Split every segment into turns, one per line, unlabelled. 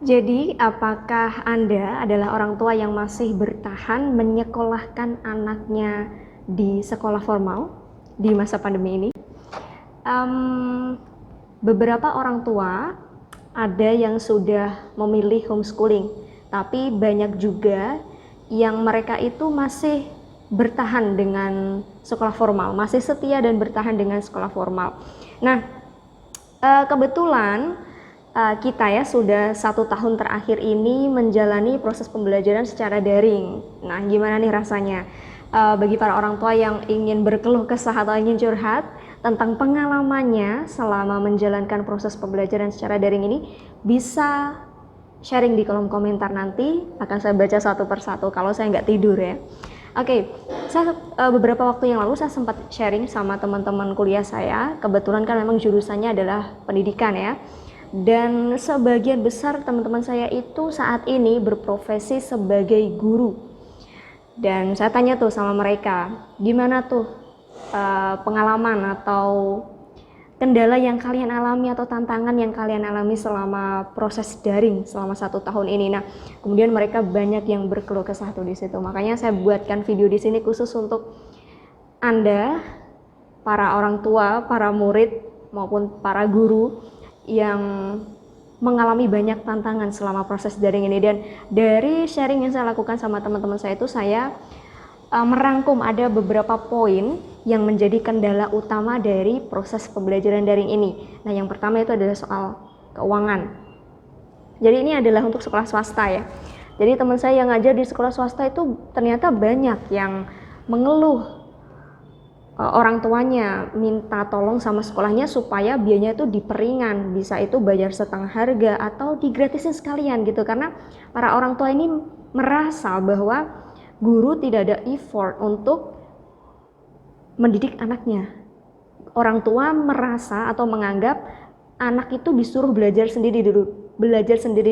Jadi, apakah Anda adalah orang tua yang masih bertahan menyekolahkan anaknya di sekolah formal di masa pandemi ini? Beberapa orang tua ada yang sudah memilih homeschooling, tapi banyak juga yang mereka itu masih bertahan dengan sekolah formal, masih setia dan bertahan dengan sekolah formal. Nah, kebetulan kita ya sudah 1 tahun terakhir ini menjalani proses pembelajaran secara daring. Nah, gimana nih rasanya? Bagi para orang tua yang ingin berkeluh kesah atau ingin curhat tentang pengalamannya selama menjalankan proses pembelajaran secara daring ini, bisa sharing di kolom komentar, nanti akan saya baca satu persatu kalau saya nggak tidur ya. Oke, saya beberapa waktu yang lalu saya sempat sharing sama teman-teman kuliah saya. Kebetulan kan memang jurusannya adalah pendidikan ya. Dan sebagian besar teman-teman saya itu saat ini berprofesi sebagai guru. Dan saya tanya tuh sama mereka, gimana tuh pengalaman atau kendala yang kalian alami atau tantangan yang kalian alami selama proses daring selama 1 tahun ini. Nah, kemudian mereka banyak yang berkeluh kesah tuh di situ. Makanya saya buatkan video di sini khusus untuk Anda, para orang tua, para murid maupun para guru yang mengalami banyak tantangan selama proses daring ini. Dan dari sharing yang saya lakukan sama teman-teman saya itu, saya merangkum ada beberapa poin yang menjadi kendala utama dari proses pembelajaran daring ini. Nah, yang pertama itu adalah soal keuangan. Jadi ini adalah untuk sekolah swasta ya. Jadi teman saya yang ngajar di sekolah swasta itu ternyata banyak yang mengeluh, orang tuanya minta tolong sama sekolahnya supaya biayanya itu diperingan, bisa itu bayar setengah harga atau digratisin sekalian gitu, karena para orang tua ini merasa bahwa guru tidak ada effort untuk mendidik anaknya. Orang tua merasa atau menganggap anak itu disuruh belajar sendiri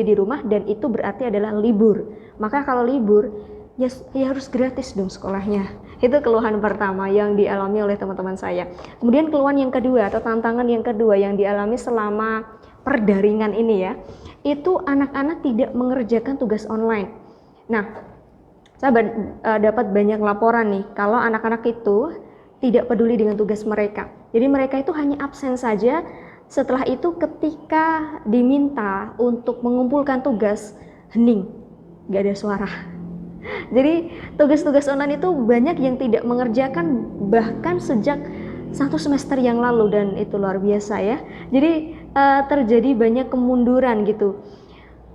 di rumah dan itu berarti adalah libur. Maka kalau libur ya harus gratis dong sekolahnya. Itu keluhan pertama yang dialami oleh teman-teman saya. Kemudian keluhan yang kedua atau tantangan yang kedua yang dialami selama perdaringan ini ya, itu anak-anak tidak mengerjakan tugas online. Nah, saya dapat banyak laporan nih kalau anak-anak itu tidak peduli dengan tugas mereka. Jadi mereka itu hanya absen saja. Setelah itu ketika diminta untuk mengumpulkan tugas, hening, gak ada suara. Jadi tugas-tugas online itu banyak yang tidak mengerjakan bahkan sejak 1 semester yang lalu, dan itu luar biasa ya. Jadi terjadi banyak kemunduran gitu.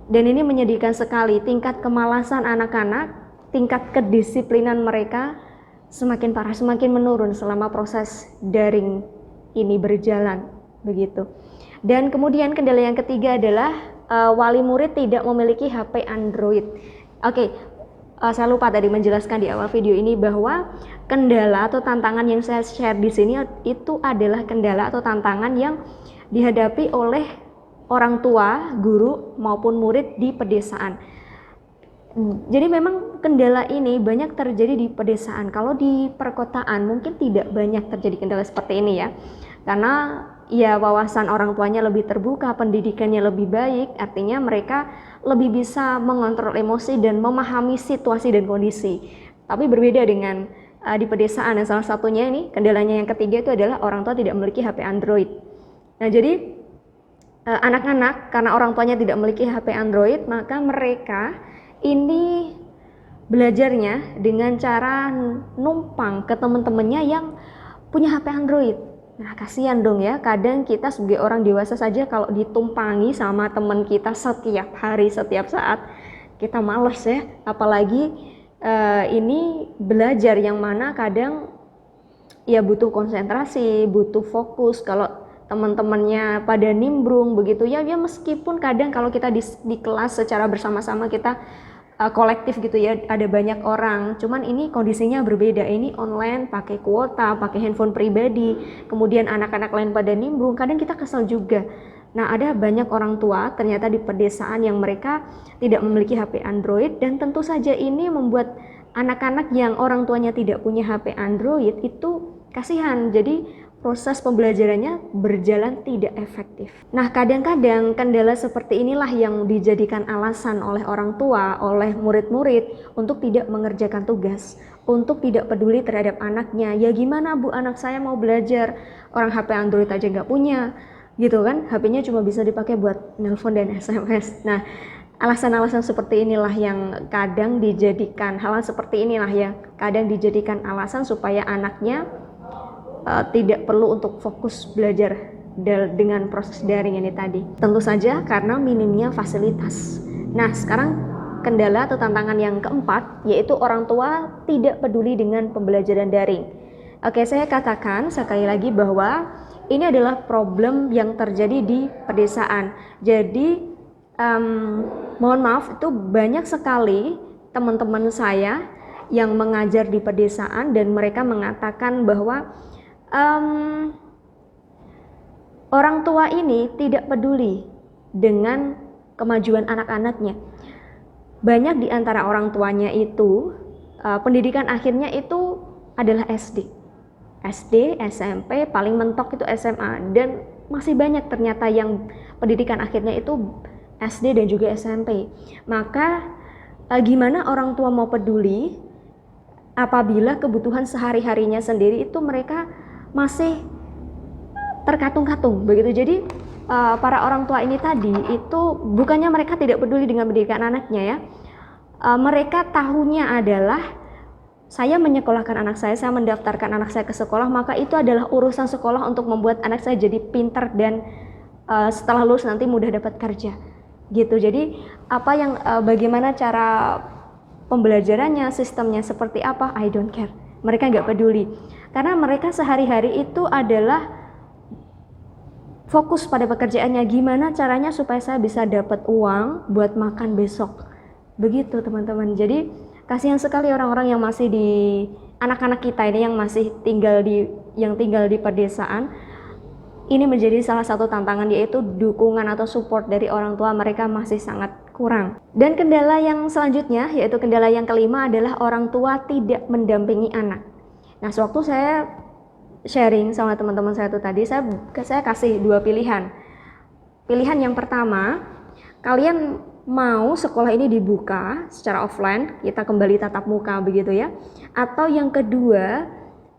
Dan ini menyedihkan sekali, tingkat kemalasan anak-anak, tingkat kedisiplinan mereka semakin parah, semakin menurun selama proses daring ini berjalan begitu. Dan kemudian kendala yang ketiga adalah wali murid tidak memiliki HP Android. Oke, saya lupa tadi menjelaskan di awal video ini bahwa kendala atau tantangan yang saya share di sini itu adalah kendala atau tantangan yang dihadapi oleh orang tua, guru maupun murid di pedesaan. Jadi memang kendala ini banyak terjadi di pedesaan. Kalau di perkotaan mungkin tidak banyak terjadi kendala seperti ini ya. Karena ya wawasan orang tuanya lebih terbuka, pendidikannya lebih baik, artinya mereka lebih bisa mengontrol emosi dan memahami situasi dan kondisi. Tapi berbeda dengan di pedesaan, dan salah satunya ini kendalanya yang ketiga itu adalah orang tua tidak memiliki HP Android. Nah, jadi anak-anak karena orang tuanya tidak memiliki HP Android, maka mereka ini belajarnya dengan cara numpang ke teman-temannya yang punya HP Android. Nah, kasihan dong ya, kadang kita sebagai orang dewasa saja kalau ditumpangi sama teman kita setiap hari, setiap saat, kita males ya. Apalagi ini belajar yang mana kadang ya butuh konsentrasi, butuh fokus. Kalau teman-temannya pada nimbrung begitu ya, meskipun kadang kalau kita di kelas secara bersama-sama kita kolektif gitu ya, ada banyak orang, cuman ini kondisinya berbeda. Ini online, pakai kuota, pakai handphone pribadi, kemudian anak-anak lain pada nimbrung, kadang kita kesal juga. Nah, ada banyak orang tua ternyata di pedesaan yang mereka tidak memiliki HP Android, dan tentu saja ini membuat anak-anak yang orang tuanya tidak punya HP Android itu kasihan. Jadi proses pembelajarannya berjalan tidak efektif. Nah, kadang-kadang kendala seperti inilah yang dijadikan alasan oleh orang tua, oleh murid-murid untuk tidak mengerjakan tugas, untuk tidak peduli terhadap anaknya. Ya gimana Bu, anak saya mau belajar, orang HP Android aja nggak punya, gitu kan, HP-nya cuma bisa dipakai buat nelpon dan SMS. Nah, alasan-alasan seperti inilah yang kadang dijadikan, hal seperti inilah yang kadang dijadikan alasan supaya anaknya tidak perlu untuk fokus belajar dengan proses daring ini tadi. Tentu saja karena minimnya fasilitas. Nah, sekarang kendala atau tantangan yang keempat, yaitu orang tua tidak peduli dengan pembelajaran daring. Oke, saya katakan sekali lagi bahwa ini adalah problem yang terjadi di pedesaan. Jadi, mohon maaf, itu banyak sekali teman-teman saya yang mengajar di pedesaan dan mereka mengatakan bahwa orang tua ini tidak peduli dengan kemajuan anak-anaknya. Banyak di antara orang tuanya itu pendidikan akhirnya itu adalah SD, SMP, paling mentok itu SMA, dan masih banyak ternyata yang pendidikan akhirnya itu SD dan juga SMP. Maka gimana orang tua mau peduli apabila kebutuhan sehari-harinya sendiri itu mereka masih terkatung-katung begitu. Jadi para orang tua ini tadi itu bukannya mereka tidak peduli dengan pendidikan anaknya ya, mereka tahunya adalah saya menyekolahkan anak saya mendaftarkan anak saya ke sekolah, maka itu adalah urusan sekolah untuk membuat anak saya jadi pintar dan setelah lulus nanti mudah dapat kerja gitu. Jadi bagaimana cara pembelajarannya, sistemnya seperti apa, I don't care. Mereka nggak peduli, karena mereka sehari-hari itu adalah fokus pada pekerjaannya. Gimana caranya supaya saya bisa dapat uang buat makan besok, begitu teman-teman. Jadi kasihan sekali orang-orang yang masih di anak-anak kita ini yang masih tinggal di pedesaan. Ini menjadi salah satu tantangan, yaitu dukungan atau support dari orang tua mereka masih sangat kurang. Dan kendala yang selanjutnya, yaitu kendala yang kelima, adalah orang tua tidak mendampingi anak. Nah, sewaktu saya sharing sama teman-teman saya itu tadi, saya kasih dua pilihan. Pilihan yang pertama, kalian mau sekolah ini dibuka secara offline, kita kembali tatap muka begitu ya. Atau yang kedua,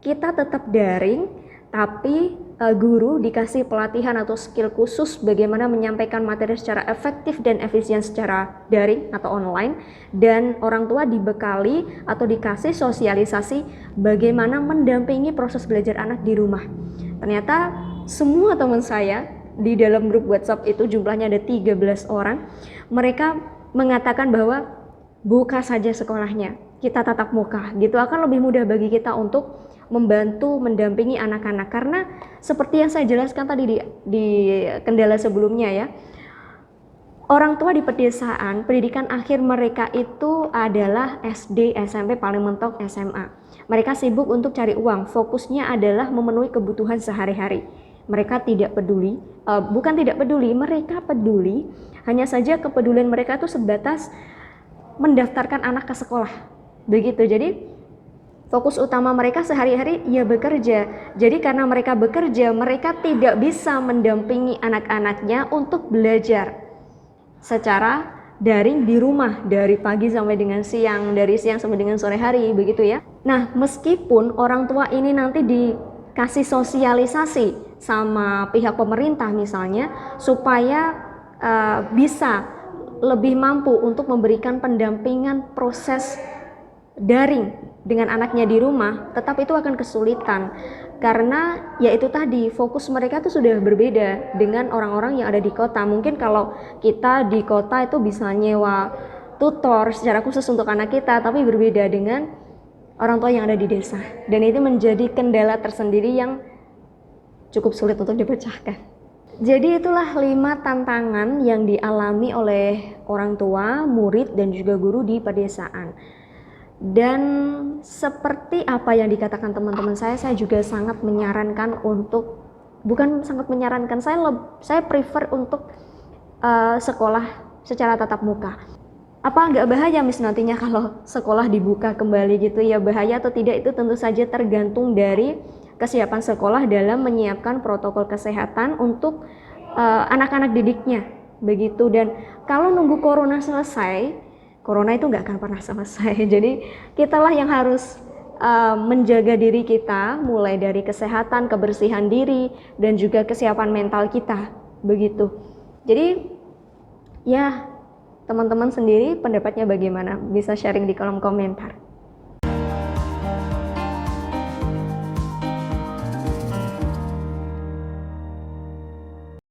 kita tetap daring, tapi guru dikasih pelatihan atau skill khusus bagaimana menyampaikan materi secara efektif dan efisien secara daring atau online, dan orang tua dibekali atau dikasih sosialisasi bagaimana mendampingi proses belajar anak di rumah. Ternyata semua teman saya di dalam grup WhatsApp itu jumlahnya ada 13 orang, mereka mengatakan bahwa buka saja sekolahnya, kita tatap muka gitu, akan lebih mudah bagi kita untuk membantu mendampingi anak-anak. Karena seperti yang saya jelaskan tadi di kendala sebelumnya ya, orang tua di pedesaan pendidikan akhir mereka itu adalah SD, SMP, paling mentok SMA. Mereka sibuk untuk cari uang, fokusnya adalah memenuhi kebutuhan sehari-hari. Mereka tidak peduli, bukan tidak peduli, mereka peduli, hanya saja kepedulian mereka itu sebatas mendaftarkan anak ke sekolah begitu. Jadi fokus utama mereka sehari-hari ya bekerja. Jadi karena mereka bekerja, mereka tidak bisa mendampingi anak-anaknya untuk belajar secara daring di rumah dari pagi sampai dengan siang, dari siang sampai dengan sore hari begitu ya. Nah, meskipun orang tua ini nanti dikasih sosialisasi sama pihak pemerintah misalnya supaya bisa lebih mampu untuk memberikan pendampingan proses daring dengan anaknya di rumah, tetap itu akan kesulitan karena ya itu tadi, fokus mereka tuh sudah berbeda dengan orang-orang yang ada di kota. Mungkin kalau kita di kota itu bisa nyewa tutor secara khusus untuk anak kita, tapi berbeda dengan orang tua yang ada di desa, dan itu menjadi kendala tersendiri yang cukup sulit untuk dipecahkan. Jadi itulah 5 tantangan yang dialami oleh orang tua, murid, dan juga guru di pedesaan. Dan seperti apa yang dikatakan teman-teman saya juga sangat menyarankan untuk, bukan sangat menyarankan, saya prefer untuk sekolah secara tatap muka. Apa nggak bahaya Miss nantinya kalau sekolah dibuka kembali gitu ya? Bahaya atau tidak itu tentu saja tergantung dari kesiapan sekolah dalam menyiapkan protokol kesehatan untuk anak-anak didiknya, begitu. Dan kalau nunggu corona selesai, corona itu nggak akan pernah selesai. Jadi kitalah yang harus menjaga diri kita, mulai dari kesehatan, kebersihan diri, dan juga kesiapan mental kita, begitu. Jadi ya, teman-teman sendiri pendapatnya bagaimana? Bisa sharing di kolom komentar.